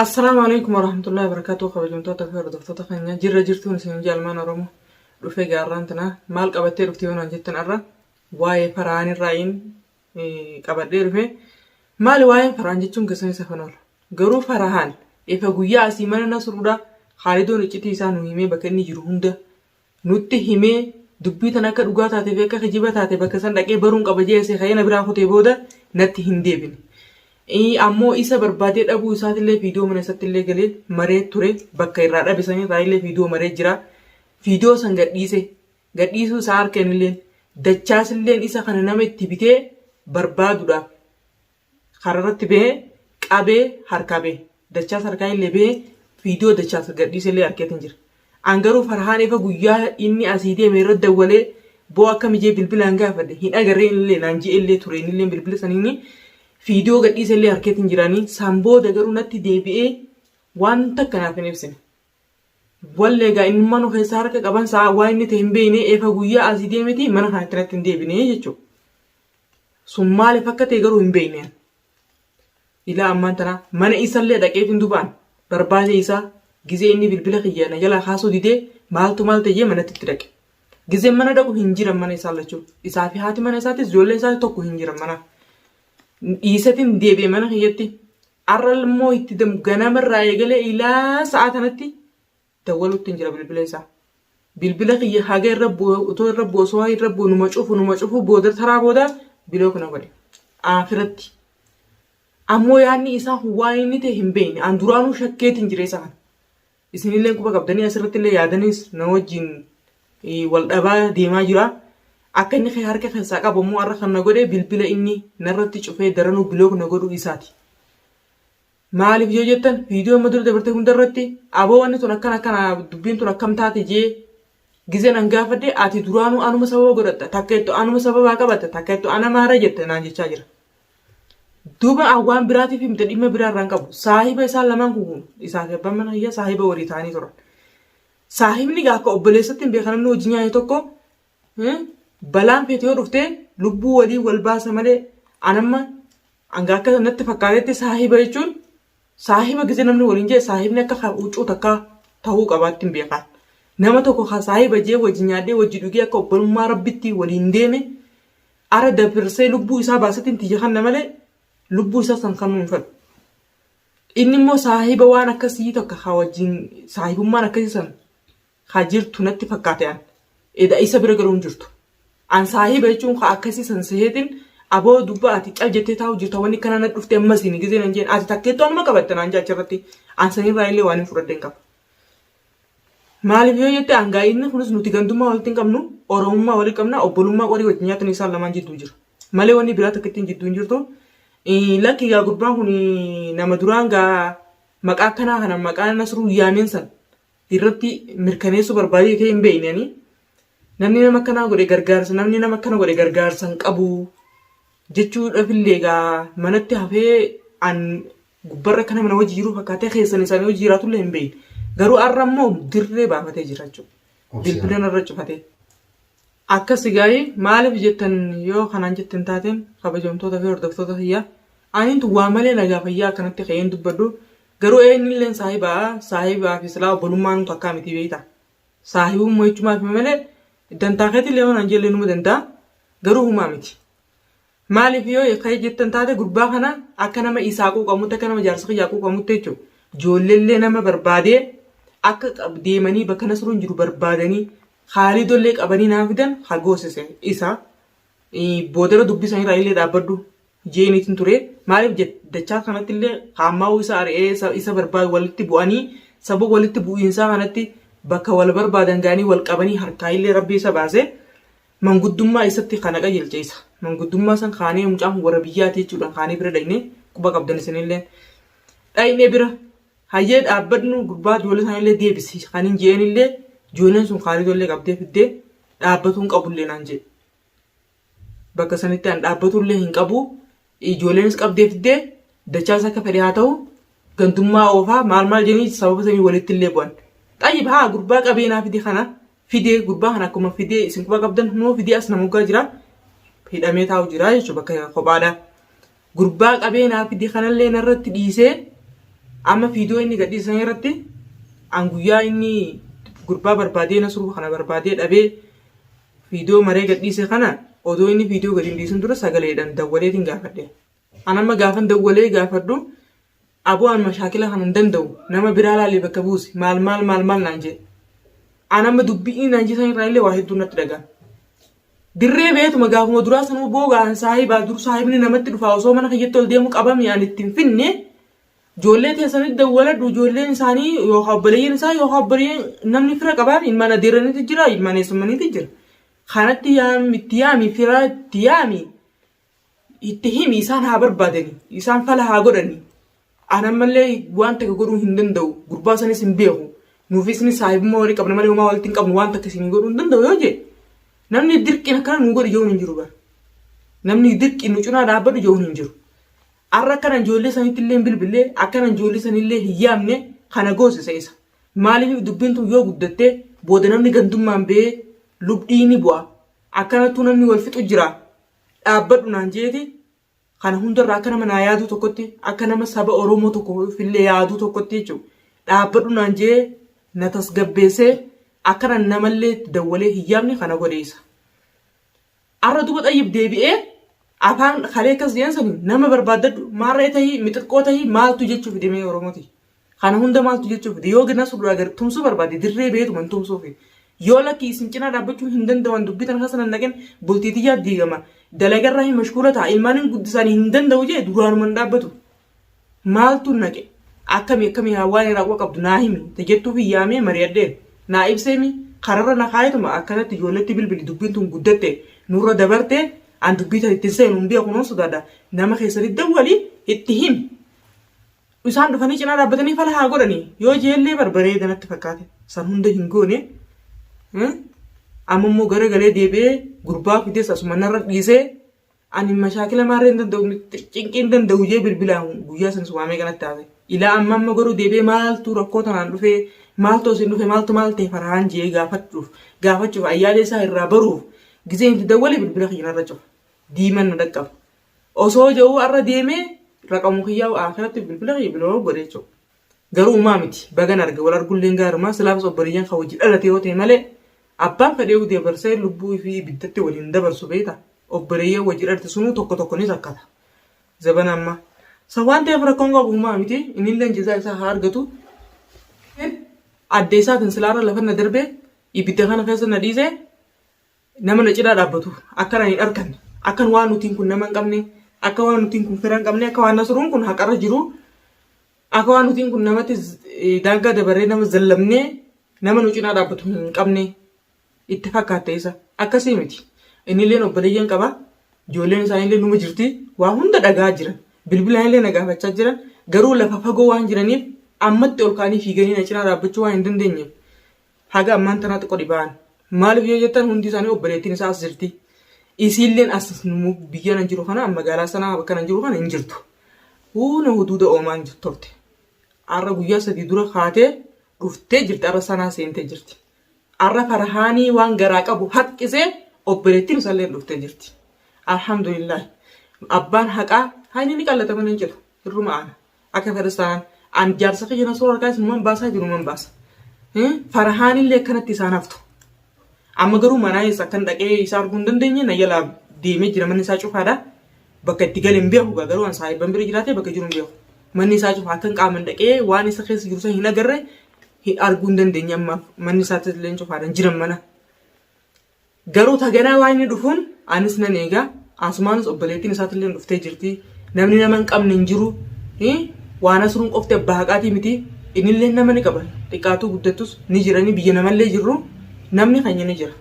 السلام عليكم ورحمة الله وبركاته. خبرتنا تفسير دكتور خنيا جرى جرتون سنجال ما نرمو رفيق قارنتنا مال قبتي رفتيونا جتن أرى واي فراني راين قبتي رفي مال واي فران جتون كسني سفنور قرو فرهان إفقويا أسيمان نصرودا خالدون إجتي سانو همي بكني جرهوندا نوتي همي دبيتنا كدوغاتا تفيكا خجيبتا تبكسن دقي برون قبجي سيخينا براخو تيبودا نتي هنديبين ammoo isa barbaadee dhabuu isaatillee viidiyoo mana isattillee galee maree ture bakka irraa dhabisanii raayillee viidiyoo maree jira. Viidiyoo san gadhiisuu isaa harkeenilleen dachaasilleen isa kana nama itti bitee barbaaduudhaaf kararratti bahee qabee harkaa bahee dachaas harkaa illee bahee viidiyoo dachaas gadhiisillee harkeetiin jira. Angaruu Farhaan efa guyyaa inni asii deeme irra dawwalee boo akka mijee bilbilaan gaafadhe hin agarree illee naan je'ellee ture illee bilbila saniini. Viidiyoo gadhiisellee harkeetiin jiranii sambooda garuu natti deebi'ee wanta kanaaf hin ibsine. Wallee gaa inni mana keessaa harka qaban saa waa inni ta'e hin beekne efa guyyaa asii deemeti mana kanatti natti hin deebine jechuudha. Sun maaliif akka ta'e garuu hin beekne. Ilaa ammaan tana mana isallee dhaqeetiin dubaan barbaade isaa gizee inni bilbila kiyya na jala kaasuu didee maaltu maal ta'ee manatti itti dhaqe. Gizeen mana dhaqu hin jiran mana isaa lachuu. Isaa fi haati mana isaatis ijoollee isaa tokko hin jiran mana. Dhiisatiin deebi'ee mana kiyyatti arralmoo itti ganamarraa eegalee ilaa sa'a kanatti dawwaluutti hin jira bilbila isaa. Bilbila kiyya haga irra otoo irra boosoo irra numa cufu booda taraa booda biloo kana godhe. Afiratti. Ammoo yaadni isaa waa inni ta'e hin beekne an duraanuu shakkeetiin jira isa kana. Isinillee quba qabdanii asirratti illee yaadanis na wajjin wal dhabaa deemaa jira. Akka inni harka keessaa qabu immoo har'a kan na godhe bilbila inni narratti cufee daranuu biloo na godhuu isaati. Maaliif yoo jettan viidiyoo madura dabartee hundarratti aboo wanni tun akkana dubbiin tun akkam taate jee gizeen an gaafadhe ati duraanuu anuma sababa godhatta takka ittoo anuma sababaa qabatta takka ittoo ana maara jette naan jechaa jira. Duuba waan biraatiif himte dhimma biraarraa hin qabu. Saahiba isaan lamaan kun isaa fi abbaan mana hiyyaa saahiba walii ta'anii turan. Saahibni akka obboleessatti hin beekan namni hojii nyaate tokko balaan feetee dhuftee lubbuu walii wal baasa malee anamma hanga akka natti fakkaatetti saahiba jechuun saahiba gizee namni waliin jee saahibni akka huccuu takka ta'uu qabaatti hin beekan. Nama tokko saahiba jee wajji nyaadhee wajji dhugee akka obbolummaa rabbitti waliin deeme ara dabarsee lubbuu isaa baasatiin xiyyeeffanna malee lubbuu isaa san kan nuunfadhu. Inni immoo saahiba waan akkasii tokko wajjin saahibummaan akkasii san jirtu natti fakkaate eda isa bira galuun jirtu. An saahiba jechuun akkasii san seetiin aboo dubba ati cal jettee taa'u jirta wanni kana na dhuftee ammas hin gizeen hin jeen ati takkeettoo anuma qabatte naan jaa achirratti an sanirraa illee waan hin fudhadheen qaba. Maaliif yoo jette hangaa inni kunis nuti gandummaa walitti hin qabnu oromummaa walii qabna obbolummaa qorii wajjin nyaatan isaan lamaan jidduu jira. Malee wanni biraa takka ittiin jidduu hin jirtu. Lakki gaa gurbaan kun nama duraan gaa maqaa akkanaa kana maqaa Nasruu yaameen san irratti mirkaneessuu barbaadee kee hin beeknanii. Namni nama akkana godhe gargaarsa hin qabu jechuudhaaf illee gaa manatti hafee an gubbarra kana mana hojii jiru fakkaatee keessan isaanii hojii jiraatullee hin beekne. Garuu har'a immoo dirree baafatee jira jechuudha. Bilbilaan irra cufatee. Akkasii gaa'ee maaliif jettan yoo kanaan jettan taateen kabajamtoota fi hordoftoota fayyaa aniin waa malee nagaa fayyaa akkanatti ka'een dubbadhu garuu eenyillee saahibaa fi silaa obbolummaan takkaa miti beekta. Saahibummaa jechuumaaf malee dantaaqeetti illee waan anjeellee numa danda'a garuu humaa miti. Maaliif yoo ka'ee jettan taate gurbaa kana akka nama isaa quuqamutti akka nama jaarsa kiyyaa quuqamutti jechuudha. Ijoolleellee nama barbaadee akka deemanii bakka Nasruun jiru barbaadanii Khaalidollee qabanii naa fidan hagoosise isa boodara dubbisan irraa illee dhaabbadhu jeeniitiin ture. Maaliif dachaa kanatti illee haammaa'uu isa ari'ee isa barbaadu walitti bu'anii saba walitti bu'iinsaa kanatti bakka wal barbaadan gaanii wal qabanii harkaa illee rabbi isa baase manguddummaa isatti kana qajeelcheessa. Manguddummaa san kaanee mucaan warra biyyaati jechuudhaan kaanee bira dhaynee quba qabdan isinillee dhaynee bira hayyee dhaabbadnu gurbaa ijoollee isaanillee deebisi kan hin jeenillee ijoolleen sun Khaalidollee qabdee fiddee dhaabbatu hin qabullee naan jedhe. Bakka sanitti an dhaabbatullee hin qabu ijoolleenis qabdee fiddee dachaas akka fedhe haa ta'u gantummaa oofaa maal jenii sababa sanii walitti illee bu'an. Xayyib haa gurbaa qabeenaa fide kana fidee gurbaa kana akkuma fidee isin quba qabdan hunoo fidee as namugaa jira hidhamee taa'u jira jechuudha bakka kophaadha. Gurbaa qabeenaa fide kanallee narratti dhiisee amma viidiyoo inni gadhiisan irratti an guyyaa inni gurbaa barbaadee Nasruu kana barbaadee dhabee viidiyoo maree gadhiise kana odoo inni viidiyoo gadi hin dhiisin dura sagaleedhaan dawwaleetiin gaafadhe. An amma gaafan dawwalee gaafadhu aboo an mashaakila kana hin danda'u nama biraa laalee bakka buusi maal naan jedhe. An amma dubbii naan jisan irraa illee waa hedduu natti dhagaa. Dirree beetuma gaafuma duraa sanuu boogaan saahibaa dur saahibni namatti dhufaa osoo mana kiyyaatti ol deemu qabame an ittiin finne ijoollee teessanitti dawwaladhu ijoolleen isaanii yookaan obboleeyyiin isaa yookaan obboleeyyiin namni fira qabaan ilmaan adeeranitti jira ilmaan eessumaniitti jira. Kanatti itti yaami fira itti yaami itti himi isaan haa barbaadani isaan fala haa godhani. An ammallee waan takka godhuu hin danda'u gurbaa sanis hin beeku nuufis ni saahibummaa walii qabna malee homaa walitti hin qabnu waan takka isin godhuu hin danda'u yoo jee. Namni dirqina kana nu godhe ijoon hin jiru bara. Namni dirqi nu cinaa dhaabbatu ijoon hin jiru. Arra akkana ijoollee sanitti illee bilbilee akkana ijoollee sanillee hin yaamne kana goosisa isa. Maaliif dubbiin tun yoo guddattee booda namni gandummaan ba'ee lubdhiini bu'a. Akkanattuu namni wal fixu jira. Dhaabbadhu naan jeeti kana hundarraa akka nama naa yaadu tokkotti akka nama saba Oromoo tokkoofillee yaadu tokkotti jechuudha. Dhaabbadhu naan jee na tasgabbeessee akkana namallee dawwalee hin yaamne kana godheessa. Arra duba xayyib deebi'ee afaan kalee akkas jeensan nama barbaadadhu maarree tahii mixirqoo tahii maaltu jechuuf deemee Oromooti. Kana hunda maaltu jechuuf yoo gina suuraa gar tumsuu barbaade dirree beetuma hin tumsuuf. Yoo lakki isin cinaa dhaabbachuu hin danda'an dubbitan hasanan naqeen bultiitii yaa diigama. Dalagarraa hin mashkuula ta'a ilmaan guddisanii hin danda'u jee duraanuma hin dhaabbatu. Maaltu naqe akkamii hawaan irraa qabdu naa himi tajettuuf hin yaamee mari'addeen. Naa ibseemi kararra na kaayatuma akkanatti ijoolletti bilbili dubbiin tun guddatte nurra dabarte an dubbii tan ittiin seenu hin beeku noon sodaadha nama keessatti dawwali itti himi. Isaan dhufanii cinaa dhaabbatanii fala haa godhanii yoo jeellee barbaree danatti fakkaate san hunda hin goone. Amma immoo garagalee deebi'ee gurbaa fidees asuma narra dhiisee ani mashaakila maarree hin danda'u cinqii hin danda'u jee bilbilaan guyyaa sanis waamee kanatti hafe. Ilaa amma garuu deebi'ee maaltu rakkoo tanaan dhufee maaltu isin dhufe maaltu maal ta'e Farhaan jee gaafachuuf ayyaalee isaa irraa baruuf gizee itti dawwalee bilbila kiyyarra cufa diiman na dhaqqaba. Osoo jedhu arra deemee raqamu kiyyaa akkanatti bilbila kiyya godhee jechuudha. Garuu uumaa miti bagan arga wal argullee gaaruma silaafis obboleeyyan kan hojii dhalate yoo ta'e malee abbaan fedhee udee barsee lubbuu fi ibiddatti waliin dabarsu beeta obboleeyyan hojii dhalate sunuu tokko ni rakkata. Zaban amma waan ta'eef rakkoon qabu uumaa miti inni illee jizaa isaa haa argatu. Adda isaatiin silaarra lafa na darbee ibidda kana keessa na dhiisee nama na cinaa dhaabbatu akkana hin arganne akkan waan nutiin kun nama hin qabne akka waan nutiin kun fira hin qabne akka waan Nasruun kun haqarra jiru akka waan nutiin kun namatti daangaa dabaree nama zallamnee nama nu cinaa dhaabbatu hin qabne itti fakkaatte isa akkasii miti. Inni illee obboleeyyan qaba ijoolleen isaaniillee numa jirti waa hunda dhagaa jiran bilbilaan illee na gaafachaa jiran garuu lafa fagoo waan jiraniif ammatti ol kaanii fiiganii na cinaa dhaabbachuu waan hin dandeenyeef haga ammaan tanaatti qodi ba'an. Maaliif yoo jettan hundi isaanii obboleettiin isaa as jirti. Isiilleen as biyya nan jiru kana magaalaa sanaa bakka nan jiru kana hin jirtu. Huuna huduuda oomaan turte. Arra guyyaa sadii dura kaatee dhuftee jirti arra sanaa seentee jirti. Arra Farhaanii waan garaa qabu haqqisee obboleettiin isaallee dhuftee jirti. Alhamdulillah. Abbaan haqaa haini ni qallatama hin jiru. Hirruma aana. Akka fedhasaan an jaarsa kiyya Nasruu harkaa isin baasaa jiru man baasa. Farhaanillee akkanatti isaan haftu. Amma garuu manaa isa kan dhaqee isaa arguu hin dandeenye na jalaa deemee jira manni isaa cufaadha. Bakka itti galee hin beeku garuu an saahiban bira jiraatee bakka jiru hin beeku. Manni isaa cufaa akkan qaaman dhaqee waan isa keessa jiru san hin agarre arguu hin dandeenye amma manni isaatti illee cufaadhaan jiran mana. Garuu taganaa waan inni dhufuun anis nan eegaa asumaanis obboleettiin isaatti illee dhuftee jirti. Namni nama hin qabne hin jiru. Waan Nasruun qofti abbaa haqaatii miti innillee nama ni qaba. Xiqqaatuu guddattus ni jiranii biyya namallee jirru. Namni keenya ni jira.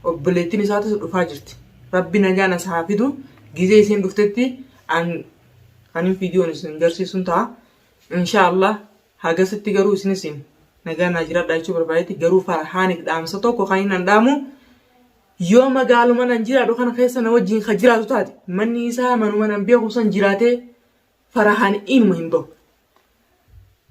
Obboleettiin isaatis dhufaa jirti. Rabbi nagaan as haa fidu. Gizee isiin dhuftetti ani viidiyoon isin agarsiisuun ta'a. Inshaallah hagasitti garuu isinis nagaan naa jiraadhaa jechuu barbaadetti garuu Farhaaniif dhaamsa tokko kan hin dhaamu yoo magaaluma nan jiraadhu kana keessa na wajjin kan jiraatu taate manni isaa manuma nan beeku san jiraatee Farhaan ilma hin bahu.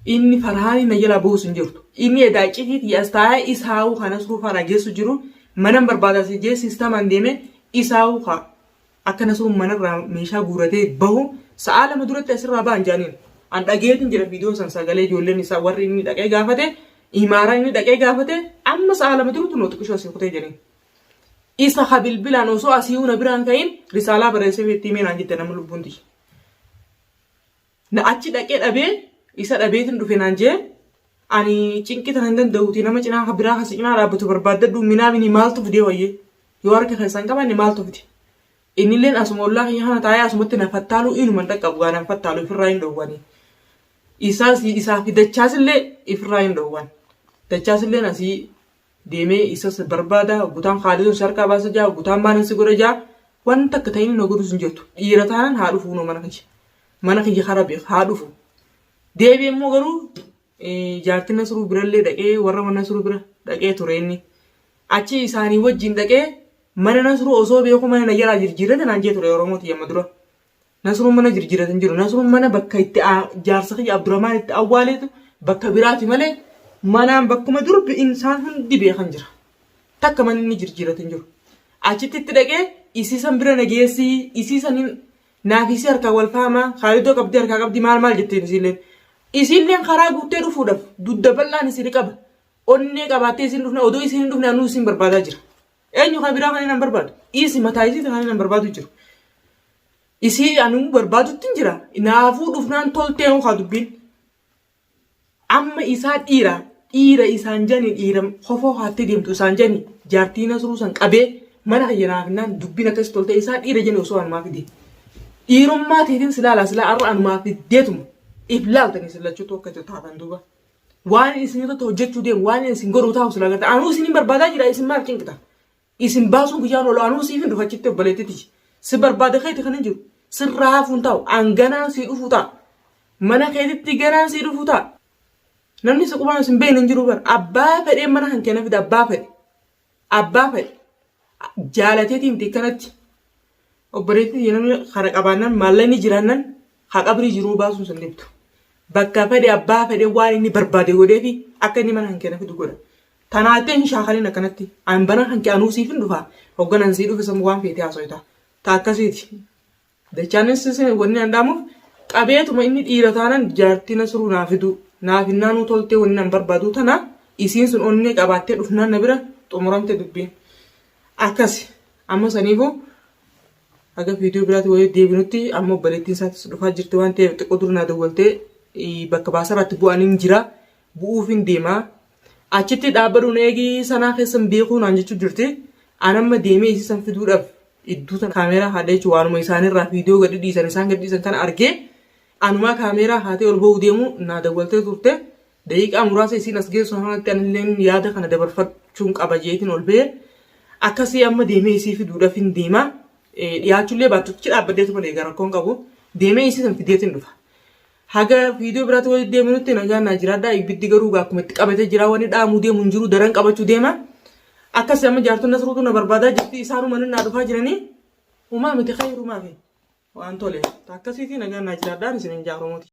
Inni Farhaanii na jala bu'us hin jirtu. Inni edaa citiiti yastaa'ee isaa'uu kan Nasruu faana geessu jiru mana barbaadas jee siistamaan deeme isaa'uu akka Nasruun manarraa meeshaa guuratee bahu sa'a lama duratti asirraa ba'an jaaniin an dhageetin jira viidiyoo san sagalee ijoolleen isaa warri inni dhaqee gaafate imaara inni dhaqee gaafate amma sa'a lama turutu noo xiqqishoo asii kutee jedheen isa ha bilbilaan osoo asii una biraan ka'in risaalaa barreessee feettii meenaan jette nama lubbuun tiyya na achi dhaqee dhabee isa dhabeetin dhufe naan jee ani cinqi tan hin danda'uuti nama cinaa biraa kasi cinaa dhaabbatu barbaaddadhu minaamini maaltu fidee wayyee yoo harka keessan qabanne maaltu fide innilleen asuma ollaa kiyya kana taa'ee asumatti na fattaaluu inuma dhaqqabu gaanaan fattaaluu ifirraa hin dhoowwanii isaa fi dachaasillee ifirraa hin dhoowwan dachaasilleen asii deemee isas barbaada gutaan haadhisun sarkaa baasa jaa gutaan baanansi godha jaa wanta akka ta'in na godhus hin jirtu dhiira taanaan haa dhufu noo mana kiyya kara beek haa dhufu deebi'ee immoo garuu jaartiin Nasruu birallee dhaqee warra mana Nasruu bira dhaqee ture inni achi isaanii wajjin dhaqee mana Nasruu osoo beeku mana na jalaa jirjiirrate naan jee ture Oromooti yamma dura Nasruun mana jirjiirrate hin jiru Nasruun mana bakka itti jaarsa kiyya Abdurrahmaan itti awwaaleetu bakka biraati malee manaan bakkuma durbi insaan hundi beekan jira takka manni inni jirjiirrate hin jiru achitti itti dhaqee isiisan bira nageessii isiisaniin naafisii harkaa wal faamaa Khaalidoo qabdii harkaa qabdii maal jetteen isiilleen karaa guuttee dhufuudhaaf dudda bal'aan isin qaba onnee qabaattee isin dhufne odoo isin hin dhufne anuu isin barbaadaa jira eenyu kan biraa kan hin barbaadu isi mataa isii kan hin barbaadu jiru isii anuu barbaadutti hin jira naafuu dhufnaan toltee haa dubbiin amma isaa dhiira isaan janii dhiira hofoo haattee deemtu isaan janii jaartii Nasruu san qabee mana hayyanaafnaan dubbiin akkas toltee isaa dhiira janii osoo anumaa fidee dhiirummaa teetiin silaa arra anumaa fideetuma iflaaltanii sillachuu tokko taatan duuba waan isin irratti hojjechuu deemu waan isin godhuu taa'u sila gata anuu isin barbaadaa jira isin maal cinqita isin baasuun guyyaan oolu anuu siif hin dhufachitti obboleettiti si barbaada keeti kan hin jiru sirraa hafuun taa'u anganaan sii dhufuu ta'a mana keetitti ganaan sii dhufuu ta'a namni si qubaan isin beeyin hin jiru bar abbaa fedhee mana kan kenna fide abbaa fedhe jaalateetii miti kanatti obboleettiti namni kara qabaannan maallaqni jiraannan haa qabrii jiruu baasuun sun dhibtu bakka fedhe abbaa fedhe waan inni barbaade godhee fi akka inni mana kan kenna fidu godha tanaatee hin shaakaliin akkanatti an bana kan kee anuu siif hin dhufaa hogganan sii dhufe sammuu waan feetee haasawita taa akkasiiti dachaanis wanni handaamuuf qabeetuma inni dhiira taanan jaartii Nasruu naafidu naafinnaanuu toltee wanni nan barbaadu tana isiin sun onnee qabaattee dhufnaan na bira xumuramte dubbiin akkasi amma saniifuu aga viidiyoo biraatti wayii deebinutti amma obboleettiin isaatis dhufaa jirti waan ta'eef xiqqoo dur naa dawwaltee bakka baasarratti bu'aniin jira bu'uuf hin deemaa achitti dhaabbaduun eegii sanaa keessan beekuu naan jechuu jirti anamma deemee isiisan fiduudhaaf iddoo sana kaameeraa haadha jechuun waanuma isaanirraa viidiyoo gadi dhiisan isaan gadi dhiisan kana argee anumaa kaameeraa haatee ol ba'uu deemu naa dawwaltee turte daqiiqaa muraasa isiin as geessu kanatti anilleen yaada kana dabarfachuun qaba jeetiin ol ba'ee akkasii amma deemee isii fiduudhaaf hin deemaa dhiyaachuullee baattuchi dhaabbaddeetu malee garakkoon qabu deemee isiisan fideetiin dhufa. Haga viidiyoo biraatti walitti deeminutti nagaan naa jiraadhaa ibiddi garuu akkuma itti qabatee jira wanni dhaamuu deemu hin jiru daran qabachuu deema. Akkasii amma jaartonni Nasruutu na barbaadaa jirti isaanuma naa dhufaa jiranii uumaa miti khayrumaa fi waan tole akkasiitii nagaan naa jiraadhaan isin hin jaarumuuti.